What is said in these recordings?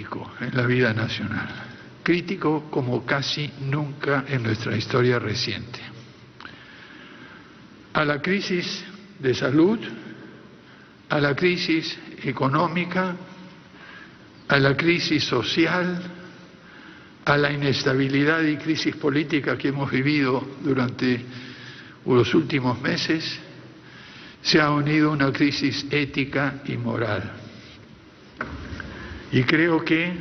crítico en la vida nacional, crítico como casi nunca en nuestra historia reciente. A la crisis de salud, a la crisis económica, a la crisis social, a la inestabilidad y crisis política que hemos vivido durante los últimos meses, se ha unido una crisis ética y moral. Y creo que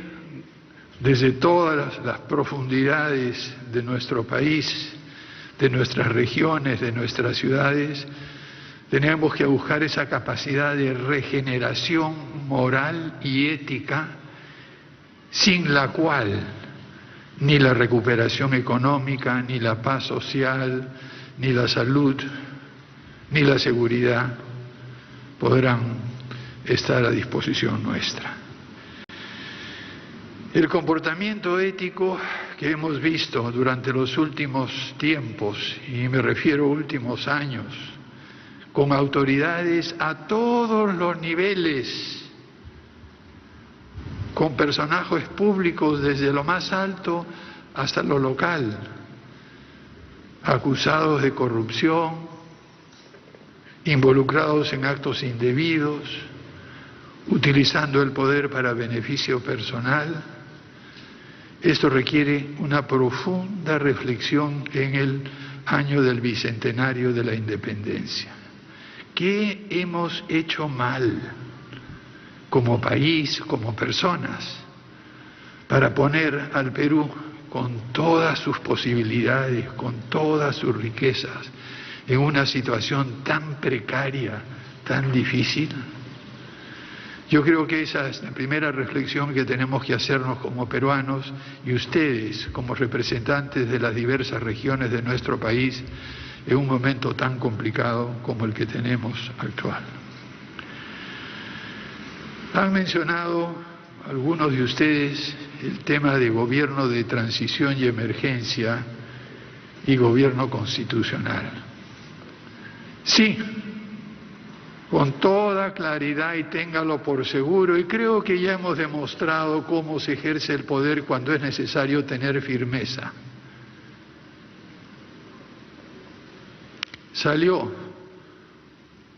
desde todas las profundidades de nuestro país, de nuestras regiones, de nuestras ciudades, tenemos que buscar esa capacidad de regeneración moral y ética, sin la cual ni la recuperación económica, ni la paz social, ni la salud, ni la seguridad podrán estar a disposición nuestra. El comportamiento ético que hemos visto durante los últimos tiempos, y me refiero a últimos años, con autoridades a todos los niveles, con personajes públicos desde lo más alto hasta lo local, acusados de corrupción, involucrados en actos indebidos, utilizando el poder para beneficio personal. Esto requiere una profunda reflexión en el año del bicentenario de la independencia. ¿Qué hemos hecho mal como país, como personas, para poner al Perú con todas sus posibilidades, con todas sus riquezas, en una situación tan precaria, tan difícil? Yo creo que esa es la primera reflexión que tenemos que hacernos como peruanos, y ustedes como representantes de las diversas regiones de nuestro país, en un momento tan complicado como el que tenemos actual. Han mencionado algunos de ustedes el tema de gobierno de transición y emergencia y gobierno constitucional. Sí, con toda claridad, y téngalo por seguro, y creo que ya hemos demostrado cómo se ejerce el poder cuando es necesario tener firmeza. Salió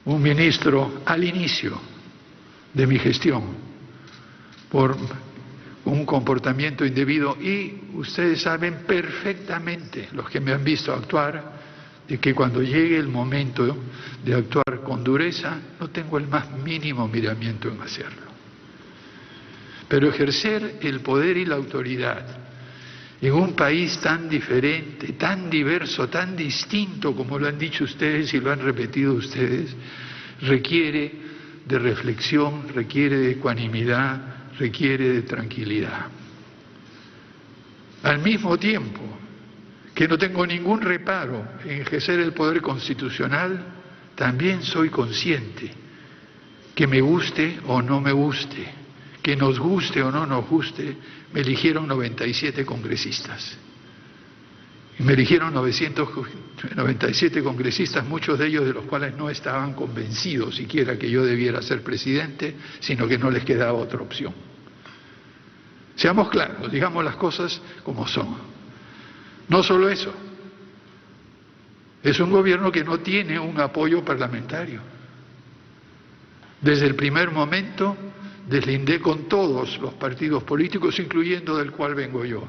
un ministro al inicio de mi gestión por un comportamiento indebido, y ustedes saben perfectamente, los que me han visto actuar, de que cuando llegue el momento de actuar con dureza, no tengo el más mínimo miramiento en hacerlo. Pero ejercer el poder y la autoridad en un país tan diferente, tan diverso, tan distinto, como lo han dicho ustedes y lo han repetido ustedes, requiere de reflexión, requiere de ecuanimidad, requiere de tranquilidad. Al mismo tiempo que no tengo ningún reparo en ejercer el poder constitucional, también soy consciente que me guste o no me guste, que nos guste o no nos guste, me eligieron 97 congresistas. Y me eligieron 997 congresistas, muchos de ellos de los cuales no estaban convencidos siquiera que yo debiera ser presidente, sino que no les quedaba otra opción. Seamos claros, digamos las cosas como son. No solo eso, es un gobierno que no tiene un apoyo parlamentario. Desde el primer momento deslindé con todos los partidos políticos, incluyendo del cual vengo yo.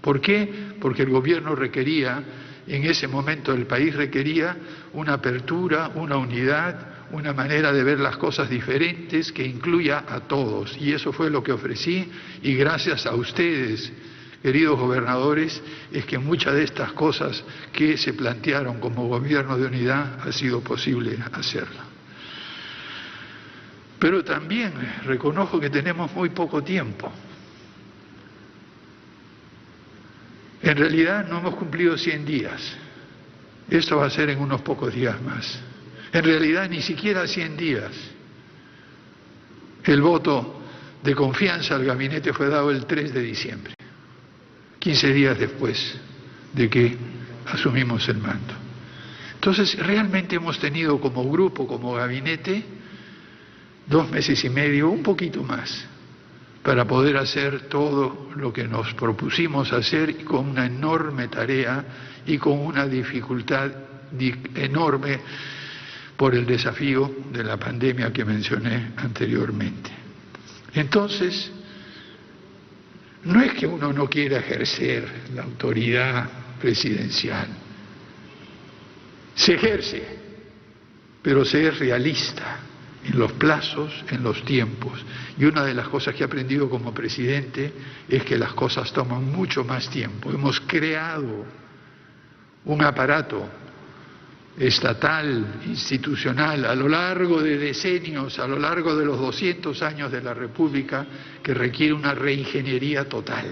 ¿Por qué? Porque el gobierno requería, en ese momento el país requería una apertura, una unidad, una manera de ver las cosas diferentes que incluya a todos. Y eso fue lo que ofrecí, y gracias a ustedes, queridos gobernadores, es que muchas de estas cosas que se plantearon como gobierno de unidad ha sido posible hacerla. Pero también reconozco que tenemos muy poco tiempo. En realidad no hemos cumplido 100 días. Esto va a ser en unos pocos días más. En realidad ni siquiera 100 días. El voto de confianza al gabinete fue dado el 3 de diciembre. 15 días después de que asumimos el mando. Entonces, realmente hemos tenido como grupo, como gabinete, 2 meses y medio, un poquito más, para poder hacer todo lo que nos propusimos hacer, y con una enorme tarea y con una dificultad enorme por el desafío de la pandemia que mencioné anteriormente. Entonces, no es que uno no quiera ejercer la autoridad presidencial, se ejerce, pero se es realista en los plazos, en los tiempos. Y una de las cosas que he aprendido como presidente es que las cosas toman mucho más tiempo. Hemos creado un aparato estatal, institucional, a lo largo de decenios, a lo largo de los 200 años de la República, que requiere una reingeniería total.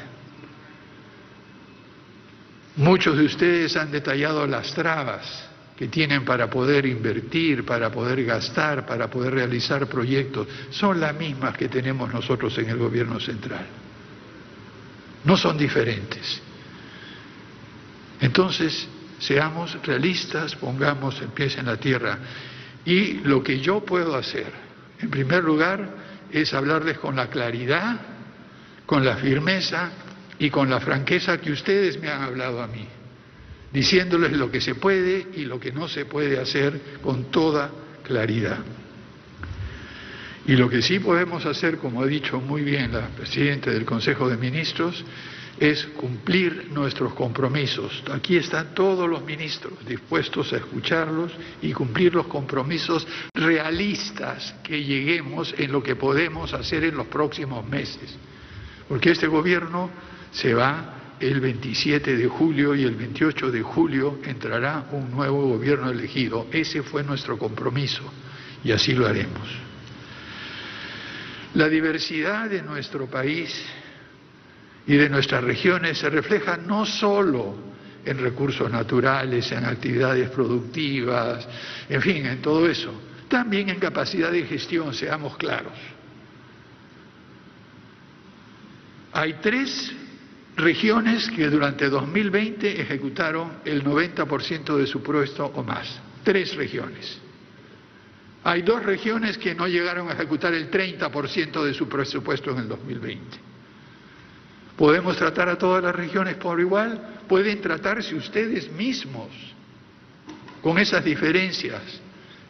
Muchos de ustedes han detallado las trabas que tienen para poder invertir, para poder gastar, para poder realizar proyectos. Son las mismas que tenemos nosotros en el gobierno central. No son diferentes. Entonces, seamos realistas, pongamos el pie en la tierra. Y lo que yo puedo hacer, en primer lugar, es hablarles con la claridad, con la firmeza y con la franqueza que ustedes me han hablado a mí, diciéndoles lo que se puede y lo que no se puede hacer con toda claridad. Y lo que sí podemos hacer, como ha dicho muy bien la Presidenta del Consejo de Ministros, es cumplir nuestros compromisos. Aquí están todos los ministros dispuestos a escucharlos y cumplir los compromisos realistas que lleguemos en lo que podemos hacer en los próximos meses. Porque este gobierno se va el 27 de julio y el 28 de julio entrará un nuevo gobierno elegido. Ese fue nuestro compromiso y así lo haremos. La diversidad de nuestro país y de nuestras regiones se refleja no solo en recursos naturales, en actividades productivas, en fin, en todo eso, también en capacidad de gestión, seamos claros. Hay 3 regiones que durante 2020 ejecutaron el 90% de su presupuesto o más. 3 regiones. Hay 2 regiones que no llegaron a ejecutar el 30% de su presupuesto en el 2020. ¿Podemos tratar a todas las regiones por igual? ¿Pueden tratarse ustedes mismos con esas diferencias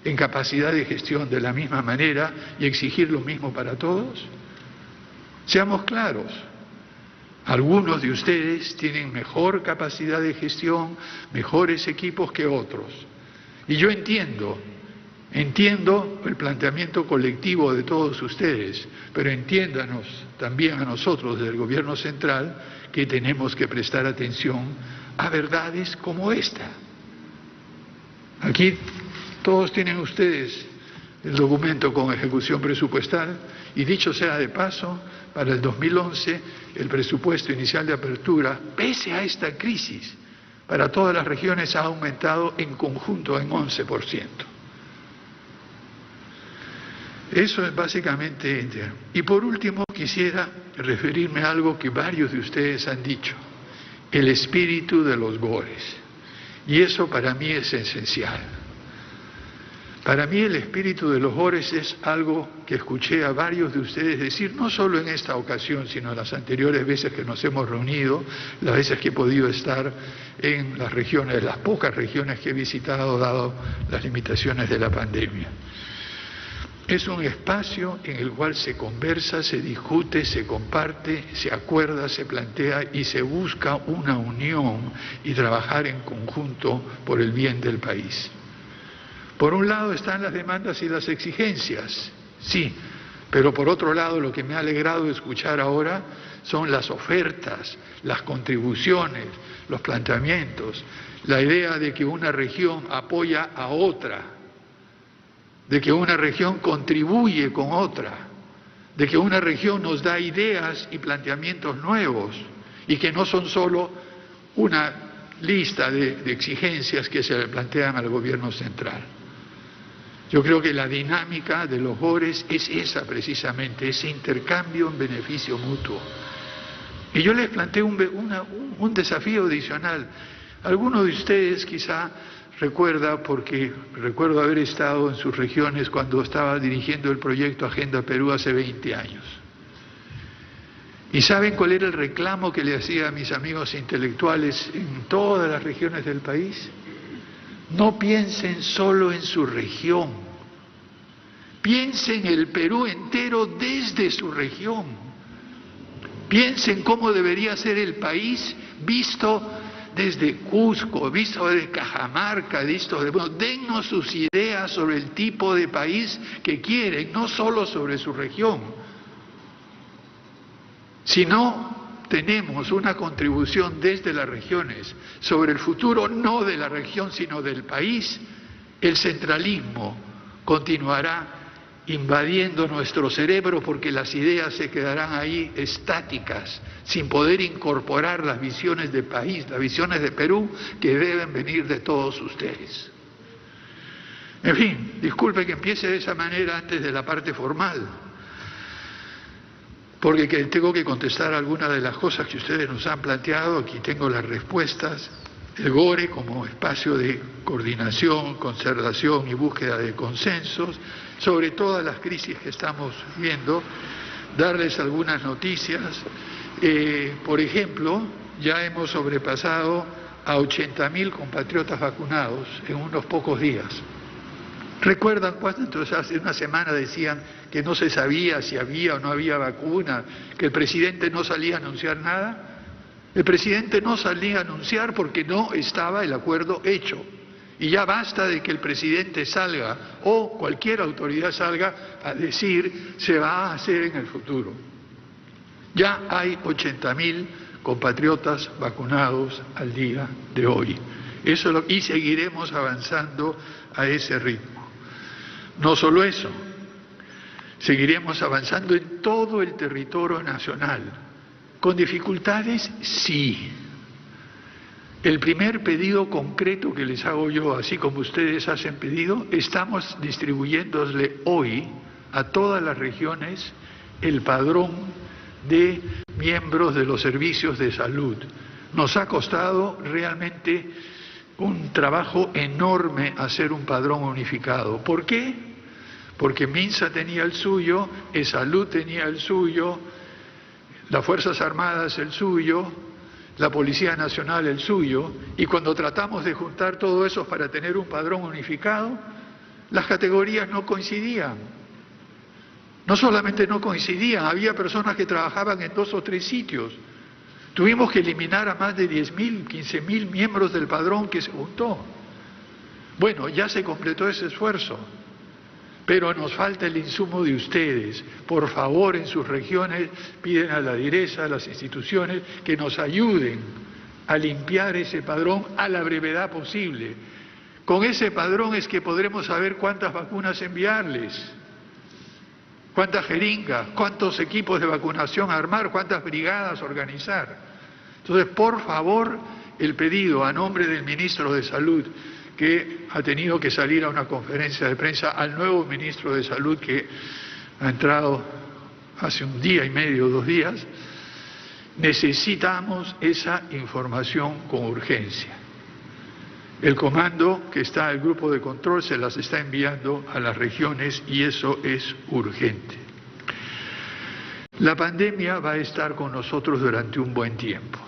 en capacidad de gestión de la misma manera y exigir lo mismo para todos? Seamos claros. Algunos de ustedes tienen mejor capacidad de gestión, mejores equipos que otros. Y yo entiendo el planteamiento colectivo de todos ustedes, pero entiéndanos también a nosotros del Gobierno Central que tenemos que prestar atención a verdades como esta. Aquí todos tienen ustedes el documento con ejecución presupuestal y dicho sea de paso, para el 2011 el presupuesto inicial de apertura, pese a esta crisis, para todas las regiones ha aumentado en conjunto en 11%. Eso es básicamente. Y por último quisiera referirme a algo que varios de ustedes han dicho, el espíritu de los GORES. Y eso para mí es esencial. Para mí el espíritu de los GORES es algo que escuché a varios de ustedes decir, no solo en esta ocasión, sino en las anteriores veces que nos hemos reunido, las veces que he podido estar en las regiones, las pocas regiones que he visitado, dado las limitaciones de la pandemia. Es un espacio en el cual se conversa, se discute, se comparte, se acuerda, se plantea y se busca una unión y trabajar en conjunto por el bien del país. Por un lado están las demandas y las exigencias, sí, pero por otro lado lo que me ha alegrado escuchar ahora son las ofertas, las contribuciones, los planteamientos, la idea de que una región apoya a otra, de que una región contribuye con otra, de que una región nos da ideas y planteamientos nuevos y que no son solo una lista de exigencias que se le plantean al gobierno central. Yo creo que la dinámica de los GORES es esa precisamente, ese intercambio en beneficio mutuo. Y yo les planteo un desafío adicional. Algunos de ustedes quizá recuerda, porque recuerdo haber estado en sus regiones cuando estaba dirigiendo el proyecto Agenda Perú hace 20 años. ¿Y saben cuál era el reclamo que le hacía a mis amigos intelectuales en todas las regiones del país? No piensen solo en su región, piensen el Perú entero desde su región, piensen cómo debería ser el país visto desde Cusco, visto desde Cajamarca, dennos sus ideas sobre el tipo de país que quieren, no solo sobre su región. Si no tenemos una contribución desde las regiones sobre el futuro no de la región sino del país, el centralismo continuará invadiendo nuestro cerebro porque las ideas se quedarán ahí estáticas, sin poder incorporar las visiones de país, las visiones de Perú que deben venir de todos ustedes. En fin, disculpe que empiece de esa manera antes de la parte formal, porque tengo que contestar algunas de las cosas que ustedes nos han planteado. Aquí tengo las respuestas. El GORE como espacio de coordinación, concertación y búsqueda de consensos sobre todas las crisis que estamos viendo, darles algunas noticias. Por ejemplo, ya hemos sobrepasado a 80.000 compatriotas vacunados en unos pocos días. ¿Recuerdan cuando entonces hace una semana decían que no se sabía si había o no había vacuna, que el presidente no salía a anunciar nada? El presidente no salía a anunciar porque no estaba el acuerdo hecho. Y ya basta de que el presidente salga o cualquier autoridad salga a decir se va a hacer en el futuro. Ya hay 80.000 compatriotas vacunados al día de hoy. Y seguiremos avanzando a ese ritmo. No solo eso, seguiremos avanzando en todo el territorio nacional. ¿Con dificultades? Sí. El primer pedido concreto que les hago yo, así como ustedes hacen pedido, estamos distribuyéndole hoy a todas las regiones el padrón de miembros de los servicios de salud. Nos ha costado realmente un trabajo enorme hacer un padrón unificado. ¿Por qué? Porque MINSA tenía el suyo, ESalud tenía el suyo, las Fuerzas Armadas el suyo, la Policía Nacional el suyo, y cuando tratamos de juntar todo eso para tener un padrón unificado, las categorías no coincidían. No solamente no coincidían, había personas que trabajaban en 2 o 3 sitios. Tuvimos que eliminar a más de 10.000, 15.000 miembros del padrón que se juntó. Bueno, ya se completó ese esfuerzo, pero nos falta el insumo de ustedes. Por favor, en sus regiones piden a la DIRESA, a las instituciones, que nos ayuden a limpiar ese padrón a la brevedad posible. Con ese padrón es que podremos saber cuántas vacunas enviarles, cuántas jeringas, cuántos equipos de vacunación armar, cuántas brigadas organizar. Entonces, por favor, el pedido a nombre del ministro de Salud, que ha tenido que salir a una conferencia de prensa, al nuevo ministro de Salud que ha entrado hace un día y medio, 2 días, necesitamos esa información con urgencia. El comando que está, el grupo de control, se las está enviando a las regiones y eso es urgente. La pandemia va a estar con nosotros durante un buen tiempo.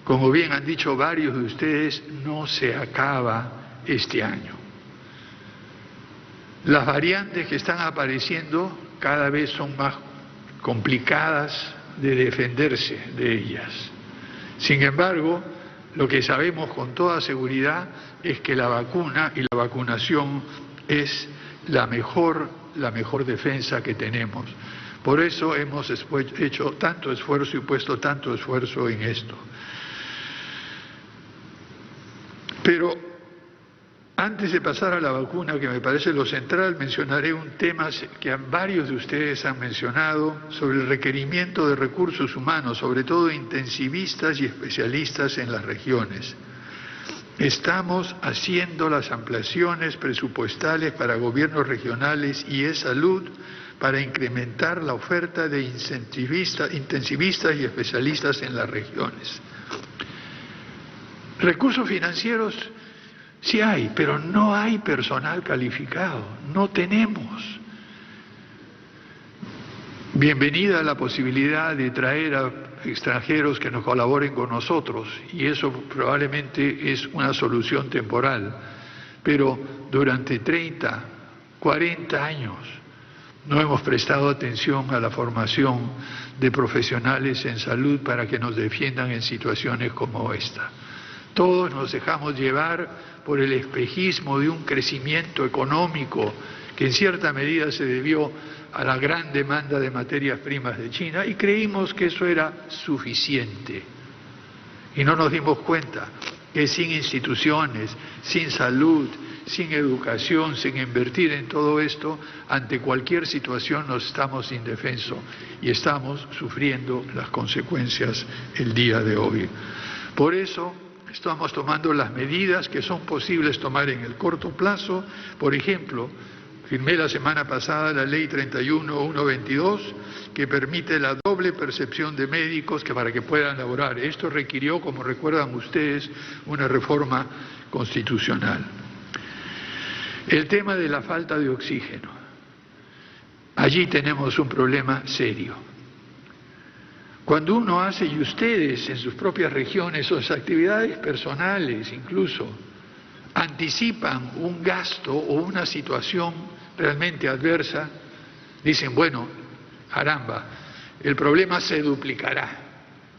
Como bien han dicho varios de ustedes, no se acaba este año. Las variantes que están apareciendo cada vez son más complicadas de defenderse de ellas. Sin embargo, lo que sabemos con toda seguridad es que la vacuna y la vacunación es la mejor defensa que tenemos. Por eso hemos hecho tanto esfuerzo y puesto tanto esfuerzo en esto. Pero antes de pasar a la vacuna, que me parece lo central, mencionaré un tema que varios de ustedes han mencionado sobre el requerimiento de recursos humanos, sobre todo intensivistas y especialistas en las regiones. Estamos haciendo las ampliaciones presupuestales para gobiernos regionales y ESalud para incrementar la oferta de intensivistas y especialistas en las regiones. Recursos financieros sí hay, pero no hay personal calificado, no tenemos. Bienvenida la posibilidad de traer a extranjeros que nos colaboren con nosotros, y eso probablemente es una solución temporal, pero durante 30, 40 años no hemos prestado atención a la formación de profesionales en salud para que nos defiendan en situaciones como esta. Todos nos dejamos llevar por el espejismo de un crecimiento económico que en cierta medida se debió a la gran demanda de materias primas de China, y creímos que eso era suficiente. Y no nos dimos cuenta que sin instituciones, sin salud, sin educación, sin invertir en todo esto, ante cualquier situación nos estamos indefensos y estamos sufriendo las consecuencias el día de hoy. Por eso estamos tomando las medidas que son posibles tomar en el corto plazo. Por ejemplo, firmé la semana pasada la ley 31.122 que permite la doble percepción de médicos para que puedan laborar. Esto requirió, como recuerdan ustedes, una reforma constitucional. El tema de la falta de oxígeno. Allí tenemos un problema serio. Cuando uno hace, y ustedes en sus propias regiones, sus actividades personales incluso, anticipan un gasto o una situación realmente adversa, dicen, bueno, caramba, el problema se duplicará,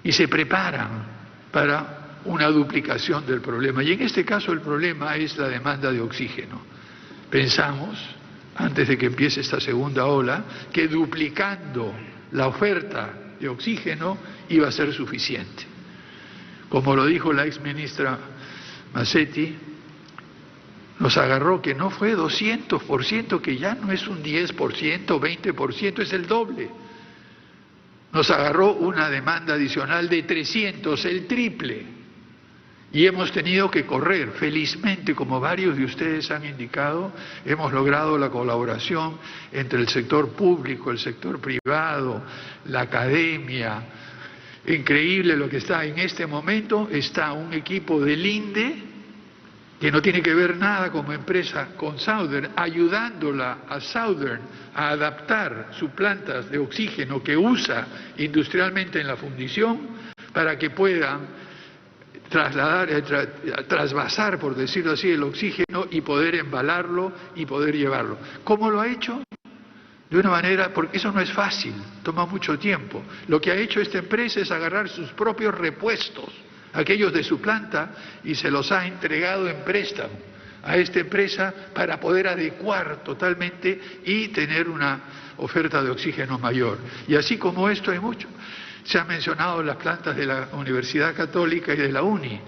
y se preparan para una duplicación del problema. Y en este caso el problema es la demanda de oxígeno. Pensamos, antes de que empiece esta segunda ola, que duplicando la oferta de oxígeno iba a ser suficiente. Como lo dijo la exministra Massetti, nos agarró que no fue 200%, que ya no es un 10%, 20%, es el doble. Nos agarró una demanda adicional de 300, el triple. Y hemos tenido que correr. Felizmente, como varios de ustedes han indicado, hemos logrado la colaboración entre el sector público, el sector privado, la academia. Increíble lo que está en este momento. Está un equipo del INDE, que no tiene que ver nada como empresa con Southern, ayudándola a Southern a adaptar sus plantas de oxígeno que industrialmente en la fundición para que puedan trasvasar, por decirlo así, el oxígeno y poder embalarlo y poder llevarlo. ¿Cómo lo ha hecho? De una manera, porque eso no es fácil, toma mucho tiempo. Lo que ha hecho esta empresa es agarrar sus propios repuestos, aquellos de su planta, y se los ha entregado en préstamo a esta empresa para poder adecuar totalmente y tener una oferta de oxígeno mayor. Y así como esto hay mucho. Se han mencionado las plantas de la Universidad Católica y de la UNI,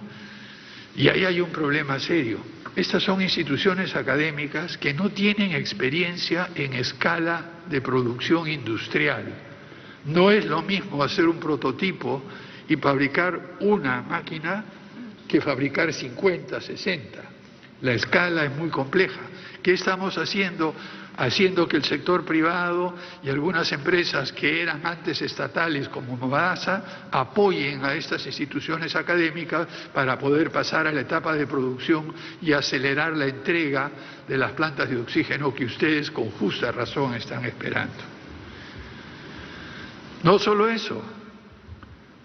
y ahí hay un problema serio. Estas son instituciones académicas que no tienen experiencia en escala de producción industrial. No es lo mismo hacer un prototipo y fabricar una máquina que fabricar 50, 60. La escala es muy compleja. ¿Qué estamos haciendo? Haciendo que el sector privado y algunas empresas que eran antes estatales como Movasa apoyen a estas instituciones académicas para poder pasar a la etapa de producción y acelerar la entrega de las plantas de oxígeno que ustedes con justa razón están esperando. No solo eso,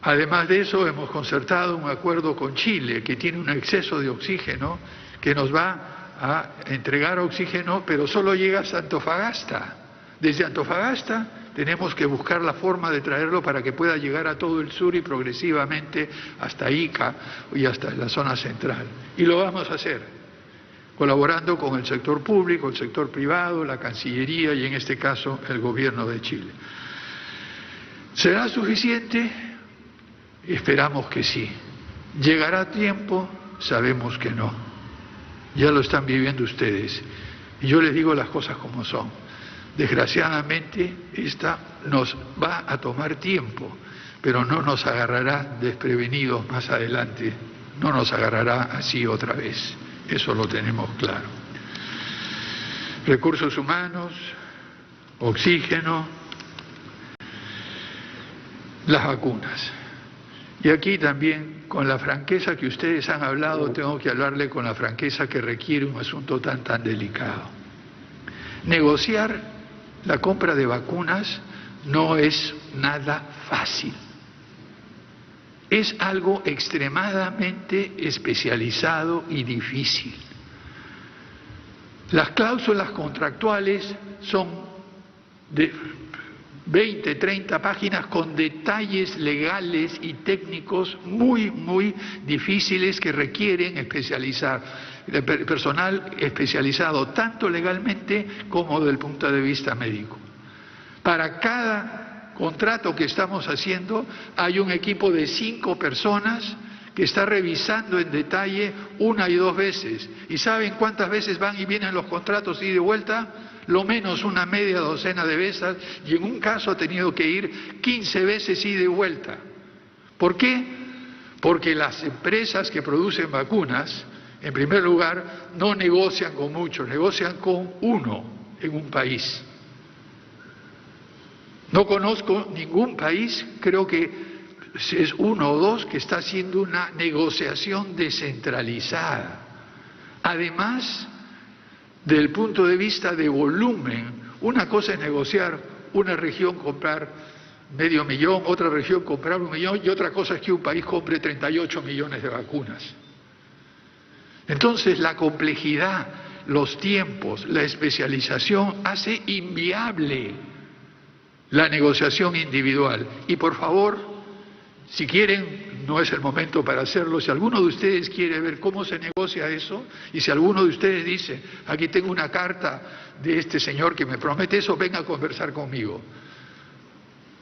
además de eso hemos concertado un acuerdo con Chile que tiene un exceso de oxígeno que nos va a entregar oxígeno, pero solo llega hasta Antofagasta. Desde Antofagasta tenemos que buscar la forma de traerlo para que pueda llegar a todo el sur y progresivamente hasta Ica y hasta la zona central. Y lo vamos a hacer, colaborando con el sector público, el sector privado, la Cancillería y en este caso el gobierno de Chile. ¿Será suficiente? Esperamos que sí. ¿Llegará a tiempo? Sabemos que no. Ya lo están viviendo ustedes. Y yo les digo las cosas como son. Desgraciadamente, esta nos va a tomar tiempo, pero no nos agarrará desprevenidos más adelante. No nos agarrará así otra vez. Eso lo tenemos claro. Recursos humanos, oxígeno, las vacunas. Y aquí también, con la franqueza que ustedes han hablado, tengo que hablarle con la franqueza que requiere un asunto tan delicado. Negociar la compra de vacunas no es nada fácil. Es algo extremadamente especializado y difícil. Las cláusulas contractuales son de 20, 30 páginas con detalles legales y técnicos muy difíciles que requieren personal especializado, tanto legalmente como desde el punto de vista médico. Para cada contrato que estamos haciendo hay un equipo de 5 personas que está revisando en detalle 1 y 2 veces. ¿Y saben cuántas veces van y vienen los contratos ida y de vuelta? Lo menos una media docena de veces, y en un caso ha tenido que ir 15 veces ida y vuelta. ¿Por qué? Porque las empresas que producen vacunas, en primer lugar, no negocian con muchos, negocian con uno en un país. No conozco ningún país, creo que es 1 o 2, que está haciendo una negociación descentralizada. Además, desde el punto de vista de volumen, una cosa es negociar una región comprar 500.000, otra región comprar 1 millón, y otra cosa es que un país compre 38 millones de vacunas. Entonces la complejidad, los tiempos, la especialización hace inviable la negociación individual. Y por favor, si quieren, no es el momento para hacerlo, si alguno de ustedes quiere ver cómo se negocia eso, y si alguno de ustedes dice, aquí tengo una carta de este señor que me promete eso, venga a conversar conmigo.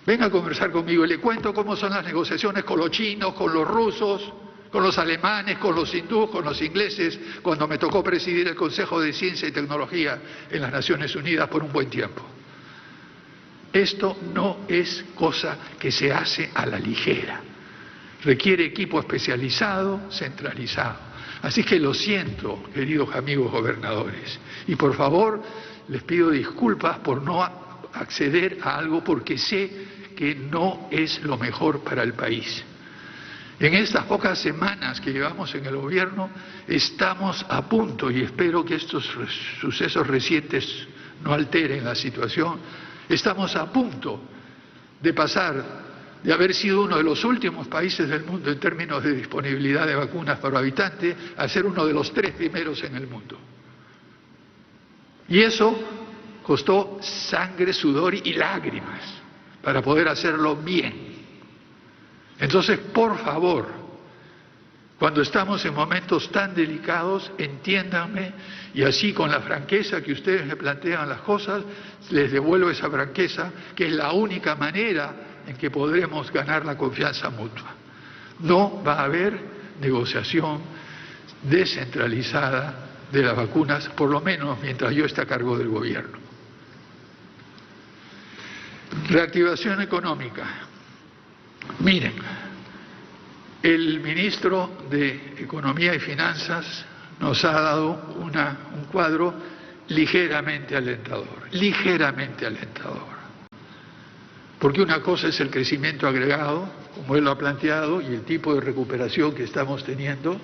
Venga a conversar conmigo y le cuento cómo son las negociaciones con los chinos, con los rusos, con los alemanes, con los hindúes, con los ingleses, cuando me tocó presidir el Consejo de Ciencia y Tecnología en las Naciones Unidas por un buen tiempo. Esto no es cosa que se hace a la ligera. Requiere equipo especializado, centralizado. Así que lo siento, queridos amigos gobernadores. Y por favor, les pido disculpas por no acceder a algo porque sé que no es lo mejor para el país. En estas pocas semanas que llevamos en el gobierno, estamos a punto, y espero que estos sucesos recientes no alteren la situación, estamos a punto de pasar de haber sido uno de los últimos países del mundo en términos de disponibilidad de vacunas por habitante a ser uno de los 3 primeros en el mundo. Y eso costó sangre, sudor y lágrimas para poder hacerlo bien. Entonces, por favor, cuando estamos en momentos tan delicados, entiéndanme, y así con la franqueza que ustedes me plantean las cosas, les devuelvo esa franqueza, que es la única manera en que podremos ganar la confianza mutua. No va a haber negociación descentralizada de las vacunas, por lo menos mientras yo esté a cargo del gobierno. Reactivación económica. Miren, el ministro de Economía y Finanzas nos ha dado un cuadro ligeramente alentador, porque una cosa es el crecimiento agregado, como él lo ha planteado, y el tipo de recuperación que estamos teniendo,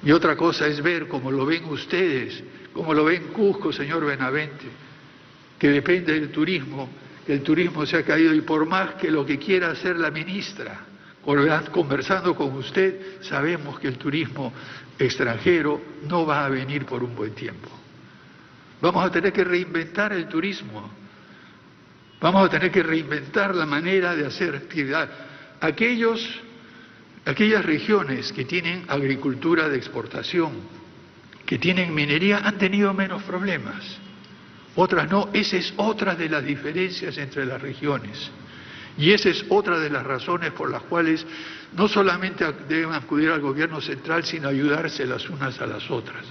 y otra cosa es ver, como lo ven ustedes, como lo ven Cusco, señor Benavente, que depende del turismo, que el turismo se ha caído, y por más que lo que quiera hacer la ministra, conversando con usted, sabemos que el turismo extranjero no va a venir por un buen tiempo. Vamos a tener que reinventar el turismo, vamos a tener que reinventar la manera de hacer actividad. Aquellas regiones que tienen agricultura de exportación, que tienen minería, han tenido menos problemas, otras no. Esa es otra de las diferencias entre las regiones. Y esa es otra de las razones por las cuales no solamente deben acudir al gobierno central, sino ayudarse las unas a las otras.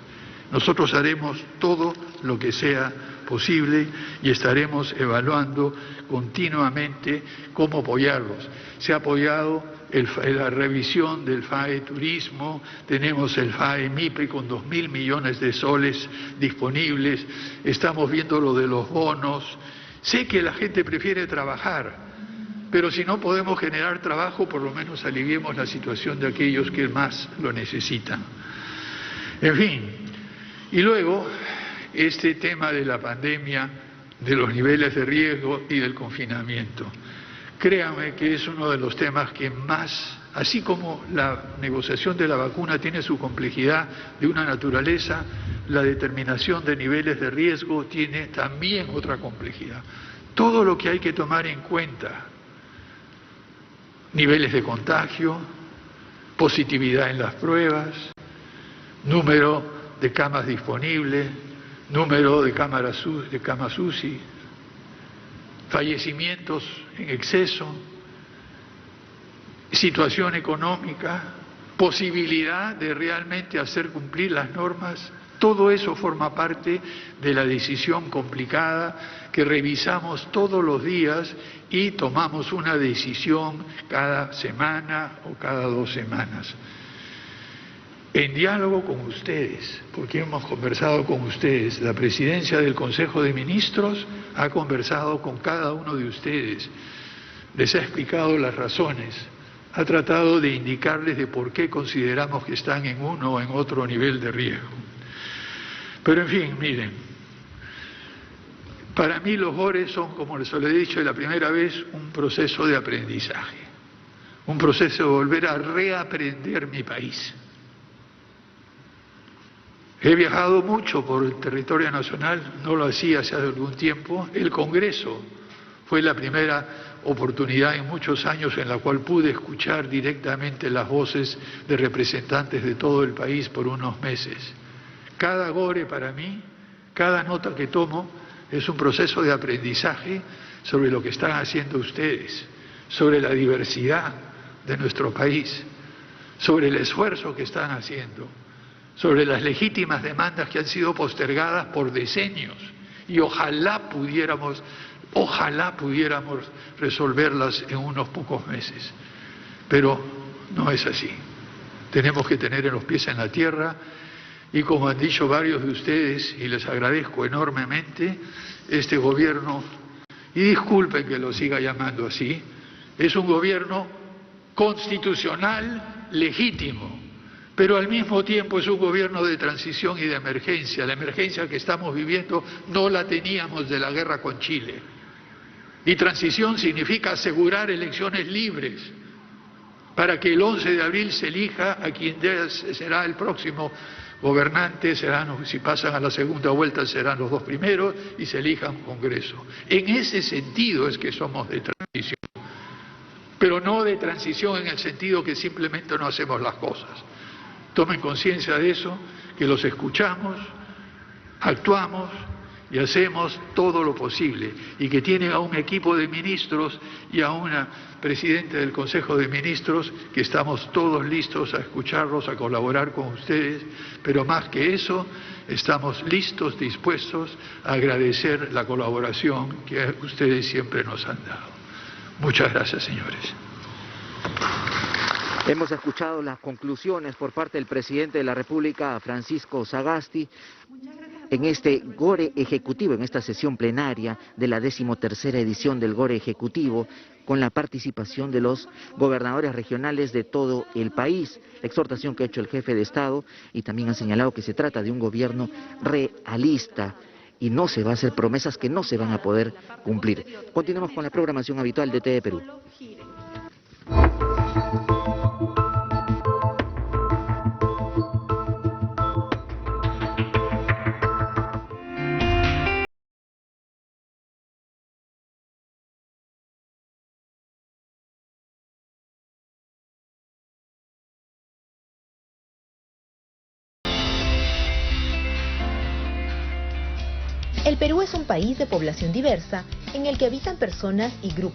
Nosotros haremos todo lo que sea posible y estaremos evaluando continuamente cómo apoyarlos. Se ha apoyado la revisión del FAE Turismo, tenemos el FAE MIPE con 2.000 millones de soles disponibles, estamos viendo lo de los bonos. Sé que la gente prefiere trabajar, pero si no podemos generar trabajo, por lo menos aliviemos la situación de aquellos que más lo necesitan. En fin, y luego este tema de la pandemia de los niveles de riesgo y del confinamiento. Créanme que es uno de los temas que más, así como la negociación de la vacuna tiene su complejidad de una naturaleza, la determinación de niveles de riesgo tiene también otra complejidad. Todo lo que hay que tomar en cuenta, niveles de contagio, positividad en las pruebas, número de camas disponibles, número de camas UCI, fallecimientos en exceso, situación económica, posibilidad de realmente hacer cumplir las normas, todo eso forma parte de la decisión complicada que revisamos todos los días y tomamos una decisión cada semana o cada 2 semanas. En diálogo con ustedes, porque hemos conversado con ustedes, la presidencia del Consejo de Ministros ha conversado con cada uno de ustedes, les ha explicado las razones, ha tratado de indicarles de por qué consideramos que están en uno o en otro nivel de riesgo. Pero en fin, miren, para mí los GORE son, como les he dicho la primera vez, un proceso de aprendizaje, un proceso de volver a reaprender mi país. He viajado mucho por el territorio nacional, no lo hacía hace algún tiempo. El Congreso fue la primera oportunidad en muchos años en la cual pude escuchar directamente las voces de representantes de todo el país por unos meses. Cada GORE para mí, cada nota que tomo, es un proceso de aprendizaje sobre lo que están haciendo ustedes, sobre la diversidad de nuestro país, sobre el esfuerzo que están haciendo, sobre las legítimas demandas que han sido postergadas por decenios y ojalá pudiéramos resolverlas en unos pocos meses. Pero no es así. Tenemos que tener los pies en la tierra y, como han dicho varios de ustedes, y les agradezco enormemente, este gobierno, y disculpen que lo siga llamando así, es un gobierno constitucional legítimo, pero al mismo tiempo es un gobierno de transición y de emergencia. La emergencia que estamos viviendo no la teníamos de la guerra con Chile. Y transición significa asegurar elecciones libres para que el 11 de abril se elija a quien será el próximo gobernante, si pasan a la segunda vuelta serán los 2 primeros y se elija un Congreso. En ese sentido es que somos de transición, pero no de transición en el sentido que simplemente no hacemos las cosas. Tomen conciencia de eso, que los escuchamos, actuamos y hacemos todo lo posible, y que tienen a un equipo de ministros y a una presidenta del Consejo de Ministros que estamos todos listos a escucharlos, a colaborar con ustedes, pero más que eso, estamos listos, dispuestos a agradecer la colaboración que ustedes siempre nos han dado. Muchas gracias, señores. Hemos escuchado las conclusiones por parte del presidente de la República, Francisco Sagasti, en este GORE Ejecutivo, en esta sesión plenaria de la 13ª edición del GORE Ejecutivo, con la participación de los gobernadores regionales de todo el país. La exhortación que ha hecho el jefe de Estado, y también ha señalado que se trata de un gobierno realista y no se va a hacer promesas que no se van a poder cumplir. Continuamos con la programación habitual de TV Perú. El Perú es un país de población diversa en el que habitan personas y grupos